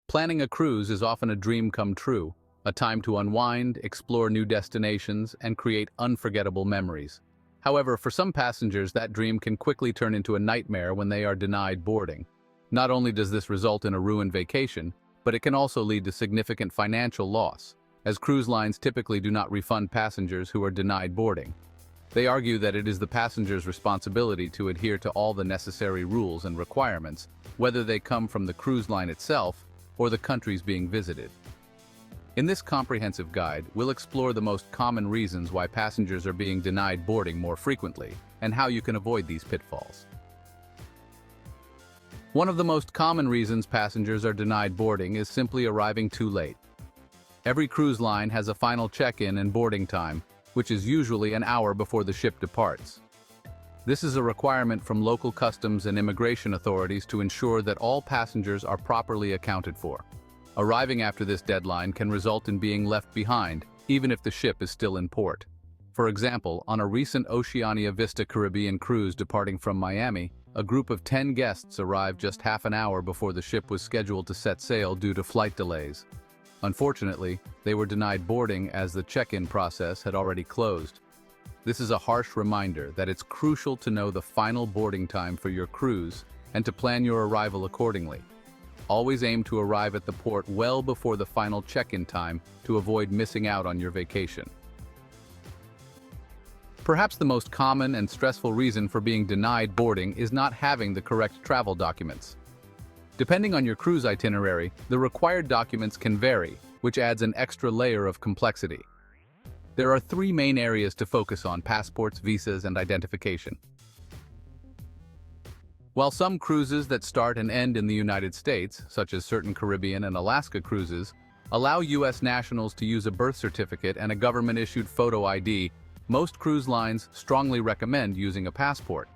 Planning a cruise is often a dream come true, a time to unwind, explore new destinations, and create unforgettable memories. However, for some passengers, that dream can quickly turn into a nightmare when they are denied boarding. Not only does this result in a ruined vacation, but it can also lead to significant financial loss, as cruise lines typically do not refund passengers who are denied boarding. They argue that it is the passenger's responsibility to adhere to all the necessary rules and requirements, whether they come from the cruise line itself or the countries being visited. In this comprehensive guide, we'll explore the most common reasons why passengers are being denied boarding more frequently, and how you can avoid these pitfalls. One of the most common reasons passengers are denied boarding is simply arriving too late. Every cruise line has a final check-in and boarding time, which is usually an hour before the ship departs. This is a requirement from local customs and immigration authorities to ensure that all passengers are properly accounted for. Arriving after this deadline can result in being left behind, even if the ship is still in port. For example, on a recent Oceania Vista Caribbean cruise departing from Miami, a group of 10 guests arrived just half an hour before the ship was scheduled to set sail due to flight delays. Unfortunately, they were denied boarding as the check-in process had already closed. This is a harsh reminder that it's crucial to know the final boarding time for your cruise and to plan your arrival accordingly. Always aim to arrive at the port well before the final check-in time to avoid missing out on your vacation. Perhaps the most common and stressful reason for being denied boarding is not having the correct travel documents. Depending on your cruise itinerary, the required documents can vary, which adds an extra layer of complexity. There are three main areas to focus on: passports, visas, and identification. While some cruises that start and end in the United States, such as certain Caribbean and Alaska cruises, allow U.S. nationals to use a birth certificate and a government-issued photo ID, most cruise lines strongly recommend using a passport.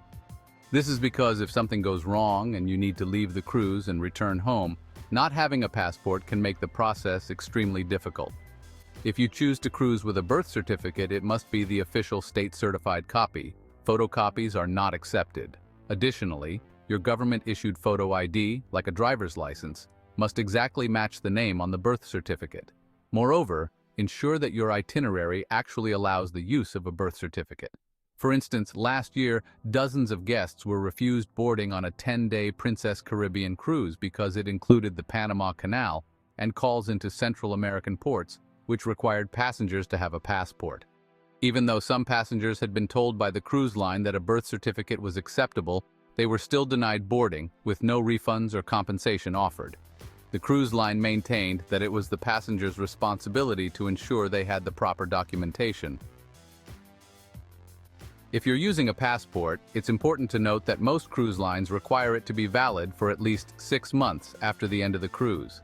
This is because if something goes wrong and you need to leave the cruise and return home, not having a passport can make the process extremely difficult. If you choose to cruise with a birth certificate, it must be the official state-certified copy. Photocopies are not accepted. Additionally, your government-issued photo ID, like a driver's license, must exactly match the name on the birth certificate. Moreover, ensure that your itinerary actually allows the use of a birth certificate. For instance, last year, dozens of guests were refused boarding on a 10-day Princess Caribbean cruise because it included the Panama Canal and calls into Central American ports, which required passengers to have a passport. Even though some passengers had been told by the cruise line that a birth certificate was acceptable, they were still denied boarding, with no refunds or compensation offered. The cruise line maintained that it was the passengers' responsibility to ensure they had the proper documentation. If you're using a passport, it's important to note that most cruise lines require it to be valid for at least 6 months after the end of the cruise.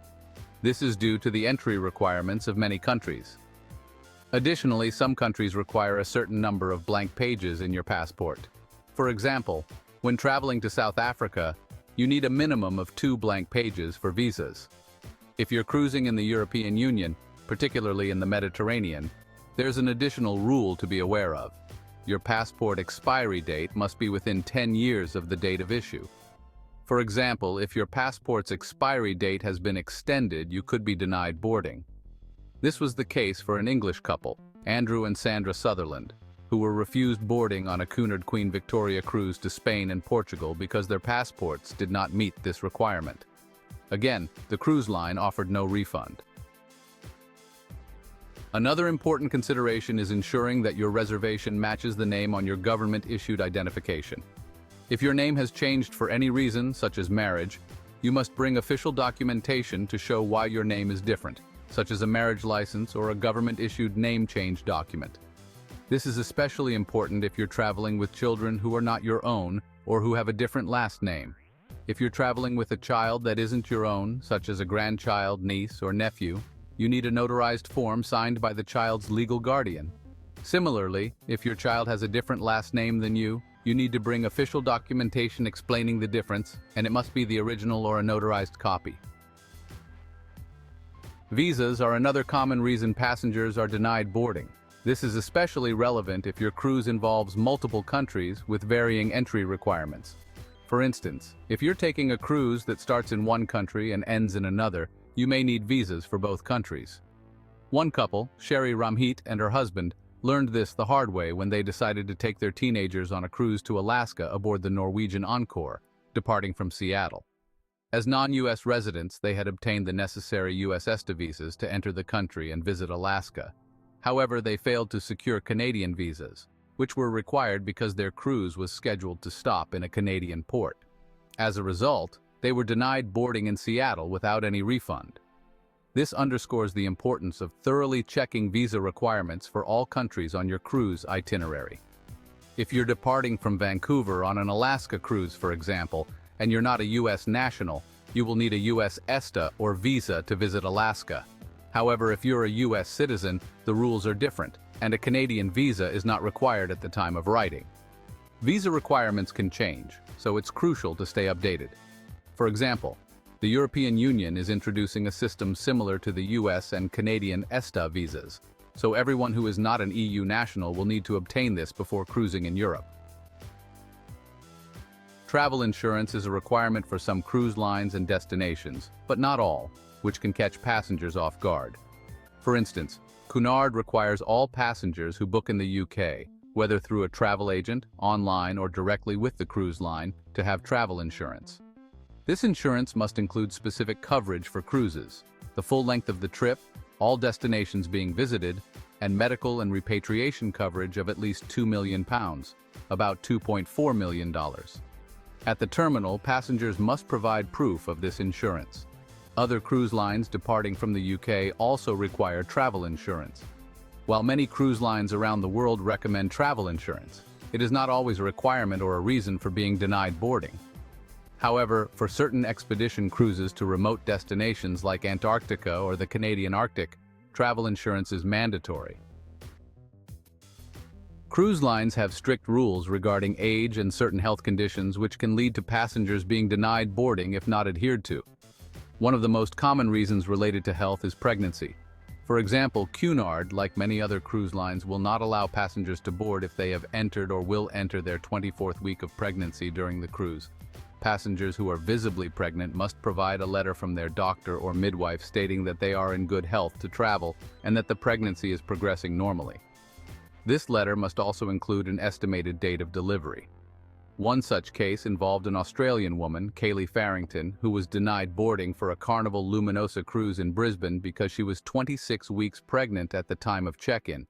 This is due to the entry requirements of many countries. Additionally, some countries require a certain number of blank pages in your passport. For example, when traveling to South Africa, you need a minimum of 2 blank pages for visas. If you're cruising in the European Union, particularly in the Mediterranean, there's an additional rule to be aware of. Your passport expiry date must be within 10 years of the date of issue. For example, if your passport's expiry date has been extended, you could be denied boarding. This was the case for an English couple, Andrew and Sandra Sutherland, who were refused boarding on a Cunard Queen Victoria cruise to Spain and Portugal because their passports did not meet this requirement. Again, the cruise line offered no refund. Another important consideration is ensuring that your reservation matches the name on your government-issued identification. If your name has changed for any reason, such as marriage, you must bring official documentation to show why your name is different, such as a marriage license or a government-issued name change document. This is especially important if you're traveling with children who are not your own or who have a different last name. If you're traveling with a child that isn't your own, such as a grandchild, niece, or nephew, you need a notarized form signed by the child's legal guardian. Similarly, if your child has a different last name than you need to bring official documentation explaining the difference, and it must be the original or a notarized copy. Visas are another common reason passengers are denied boarding. This is especially relevant if your cruise involves multiple countries with varying entry requirements. For instance, if you're taking a cruise that starts in one country and ends in another, you may need visas for both countries. One couple, Sherry Ramhit and her husband, learned this the hard way when they decided to take their teenagers on a cruise to Alaska aboard the Norwegian Encore, departing from Seattle. As non-U.S. residents, they had obtained the necessary U.S. ESTA visas to enter the country and visit Alaska. However, they failed to secure Canadian visas, which were required because their cruise was scheduled to stop in a Canadian port. As a result, they were denied boarding in Seattle without any refund. This underscores the importance of thoroughly checking visa requirements for all countries on your cruise itinerary. If you're departing from Vancouver on an Alaska cruise, for example, and you're not a U.S. national, you will need a U.S. ESTA or visa to visit Alaska. However, if you're a U.S. citizen, the rules are different, and a Canadian visa is not required at the time of writing. Visa requirements can change, so it's crucial to stay updated. For example, the European Union is introducing a system similar to the US and Canadian ESTA visas, so everyone who is not an EU national will need to obtain this before cruising in Europe. Travel insurance is a requirement for some cruise lines and destinations, but not all, which can catch passengers off guard. For instance, Cunard requires all passengers who book in the UK, whether through a travel agent, online, or directly with the cruise line, to have travel insurance. This insurance must include specific coverage for cruises, the full length of the trip, all destinations being visited, and medical and repatriation coverage of at least £2 million, about $2.4 million. At the terminal, passengers must provide proof of this insurance. Other cruise lines departing from the UK also require travel insurance. While many cruise lines around the world recommend travel insurance, it is not always a requirement or a reason for being denied boarding. However, for certain expedition cruises to remote destinations like Antarctica or the Canadian Arctic, travel insurance is mandatory. Cruise lines have strict rules regarding age and certain health conditions which can lead to passengers being denied boarding if not adhered to. One of the most common reasons related to health is pregnancy. For example, Cunard, like many other cruise lines, will not allow passengers to board if they have entered or will enter their 24th week of pregnancy during the cruise. Passengers who are visibly pregnant must provide a letter from their doctor or midwife stating that they are in good health to travel and that the pregnancy is progressing normally. This letter must also include an estimated date of delivery. One such case involved an Australian woman, Kaylee Farrington, who was denied boarding for a Carnival Luminosa cruise in Brisbane because she was 26 weeks pregnant at the time of check-in.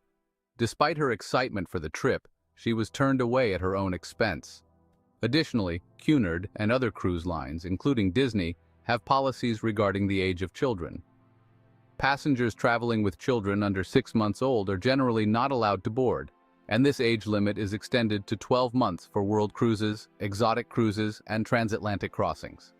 Despite her excitement for the trip, she was turned away at her own expense. Additionally, Cunard and other cruise lines, including Disney, have policies regarding the age of children. Passengers traveling with children under 6 months old are generally not allowed to board, and this age limit is extended to 12 months for world cruises, exotic cruises, and transatlantic crossings.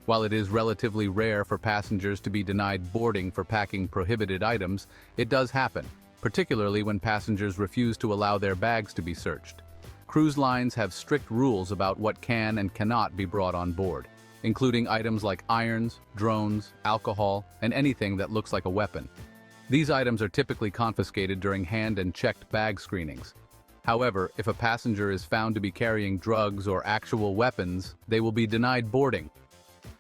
While it is relatively rare for passengers to be denied boarding for packing prohibited items, it does happen, particularly when passengers refuse to allow their bags to be searched. Cruise lines have strict rules about what can and cannot be brought on board, including items like irons, drones, alcohol, and anything that looks like a weapon. These items are typically confiscated during hand and checked bag screenings. However, if a passenger is found to be carrying drugs or actual weapons, they will be denied boarding.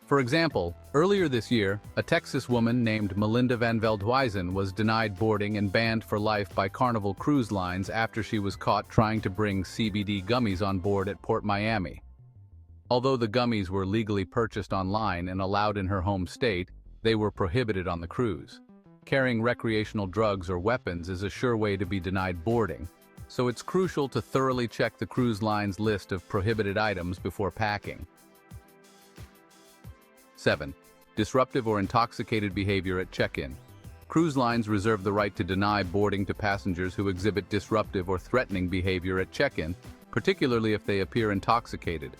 For example, earlier this year, a Texas woman named Melinda Van Veldhuizen was denied boarding and banned for life by Carnival Cruise Lines after she was caught trying to bring CBD gummies on board at Port Miami. Although the gummies were legally purchased online and allowed in her home state, they were prohibited on the cruise. Carrying recreational drugs or weapons is a sure way to be denied boarding, so it's crucial to thoroughly check the cruise line's list of prohibited items before packing. 7. Disruptive or intoxicated behavior at check-in. Cruise lines reserve the right to deny boarding to passengers who exhibit disruptive or threatening behavior at check-in, particularly if they appear intoxicated.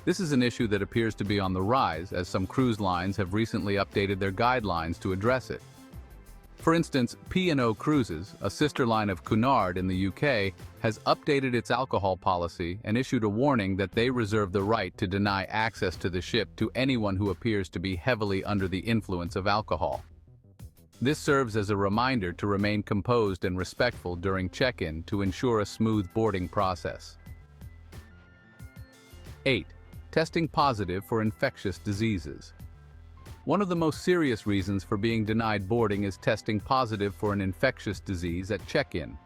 This is an issue that appears to be on the rise, as some cruise lines have recently updated their guidelines to address it. For instance, P&O Cruises, a sister line of Cunard in the UK, has updated its alcohol policy and issued a warning that they reserve the right to deny access to the ship to anyone who appears to be heavily under the influence of alcohol. This serves as a reminder to remain composed and respectful during check-in to ensure a smooth boarding process. 8. Testing positive for infectious diseases. One of the most serious reasons for being denied boarding is testing positive for an infectious disease at check-in.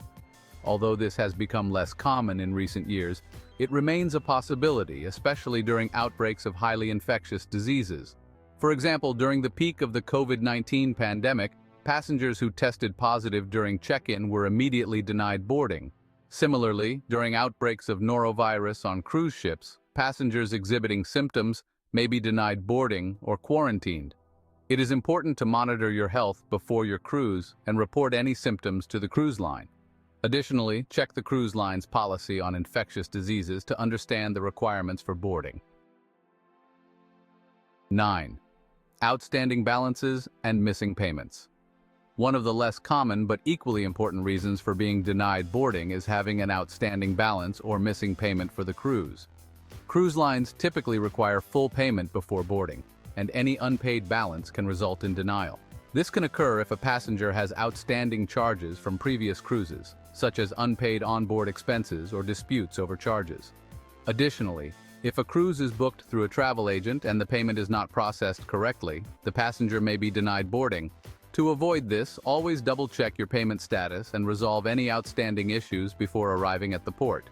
Although this has become less common in recent years, it remains a possibility, especially during outbreaks of highly infectious diseases. For example, during the peak of the COVID-19 pandemic, passengers who tested positive during check-in were immediately denied boarding. Similarly, during outbreaks of norovirus on cruise ships, passengers exhibiting symptoms may be denied boarding or quarantined. It is important to monitor your health before your cruise and report any symptoms to the cruise line. Additionally, check the cruise line's policy on infectious diseases to understand the requirements for boarding. 9. Outstanding balances and missing payments. One of the less common but equally important reasons for being denied boarding is having an outstanding balance or missing payment for the cruise. Cruise lines typically require full payment before boarding, and any unpaid balance can result in denial. This can occur if a passenger has outstanding charges from previous cruises, such as unpaid onboard expenses or disputes over charges. Additionally, if a cruise is booked through a travel agent and the payment is not processed correctly, the passenger may be denied boarding. To avoid this, always double-check your payment status and resolve any outstanding issues before arriving at the port.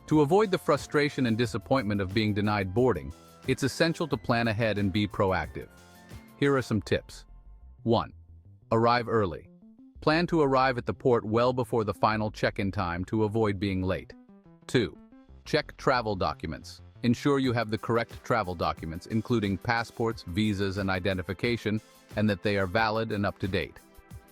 To avoid the frustration and disappointment of being denied boarding, it's essential to plan ahead and be proactive. Here are some tips. 1. Arrive early. Plan to arrive at the port well before the final check-in time to avoid being late. 2. Check travel documents. Ensure you have the correct travel documents, including passports, visas, and identification, and that they are valid and up to date.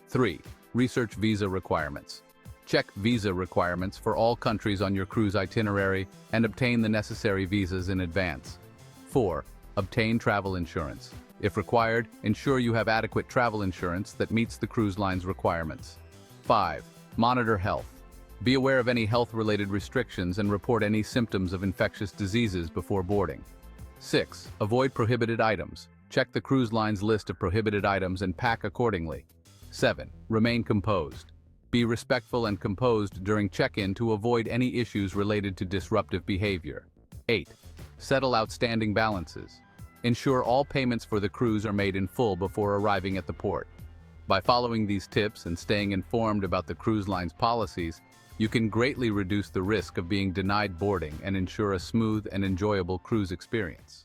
3. Research visa requirements. Check visa requirements for all countries on your cruise itinerary and obtain the necessary visas in advance. 4. Obtain travel insurance. If required, ensure you have adequate travel insurance that meets the cruise line's requirements. 5. Monitor health. Be aware of any health-related restrictions and report any symptoms of infectious diseases before boarding. 6. Avoid prohibited items. Check the cruise line's list of prohibited items and pack accordingly. 7. Remain composed. Be respectful and composed during check-in to avoid any issues related to disruptive behavior. 8. Settle outstanding balances. Ensure all payments for the cruise are made in full before arriving at the port. By following these tips and staying informed about the cruise line's policies, you can greatly reduce the risk of being denied boarding and ensure a smooth and enjoyable cruise experience.